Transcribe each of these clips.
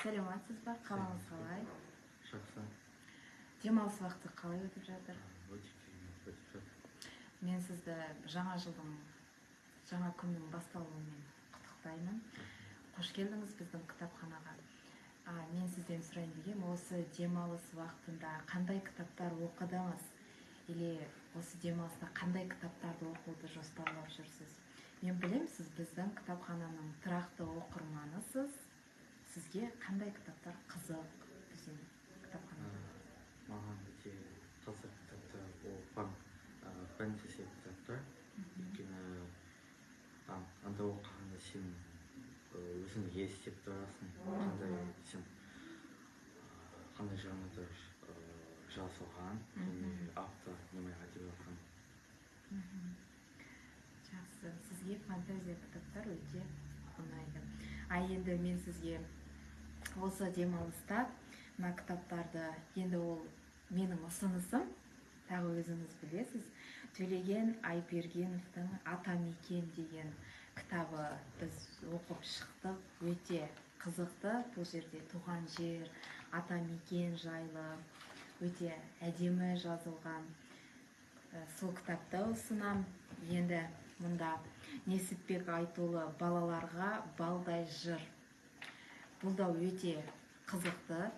Саламатсыз ба? Қалыңыз қалай? Жақсы. Демалыс уақыты қалай өтіп жатыр? Өте керемет өтіп жатыр. Мен сізді жаңа жылдың, жаңа күннің басталуымен құттықтаймын. Қош келдіңіз біздің кітапханаға. Мен сізден сұрайын дегем, осы демалыс уақытында қандай кітаптар оқыдыңыз? Или осы демалыста қандай кітаптарды оқуды жоспарлап жүрсіз? Мен білем, сіз біздің кітапхананың тұрақты оқырманысыз. Сізге қандай кітаптар қызық біздің кітапханада? Маған өте қызық кітаптар оқыған фэнтези кітаптар. Өйткені анда оқығанда сен өзің елестеп тұрасың, қандай жанрда жазылған, және автор неме айтып жатқан. Жақсы, сізге фантазия кітаптар өте ұнайды. Енді мен сізге осы демалыста мына кітаптарды, енді ол менің ұсынысым, тағы өзіңіз білесіз, Төлеген Айбергеновтың Атамекен деген кітабы біз оқып шықтық. Өте қызықты. Бұл жерде туған жер, Атамекен жайлы өте әдемі жазылған. Сол кітапты ұсынам. Енді мұнда Несіпбек Айтұлы балаларға балдай жыр. Бұл да өте қызықты,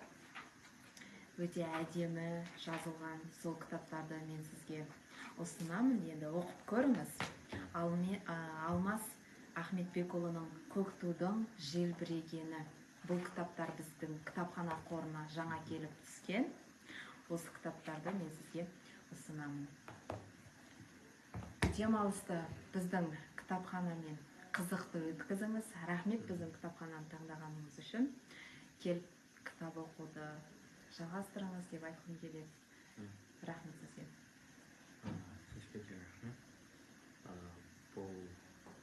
өте әдемі жазылған. Сол кітаптарды мен сізге ұсынамын. Енді оқып көріңіз. Алмас Ахметбекұлының Көк тудың желбірегені. Бұл кітаптар біздің кітапхана қорына жаңа келіп түскен. Осы кітаптарды мен сізге ұсынамын. Демалысты біздің кітапханамен қызықты өткізіңіз. Рахмет біздің кітапхананы таңдағаныңыз үшін. Келіп кітап оқуды жалғастырыңыз деп айтқым келеді. Рахмет сізге. Сізге де рахмет. Бұл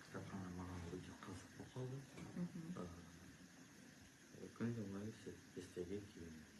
кітапхана маған өте қызық болды. Күнде олай естеге келемін.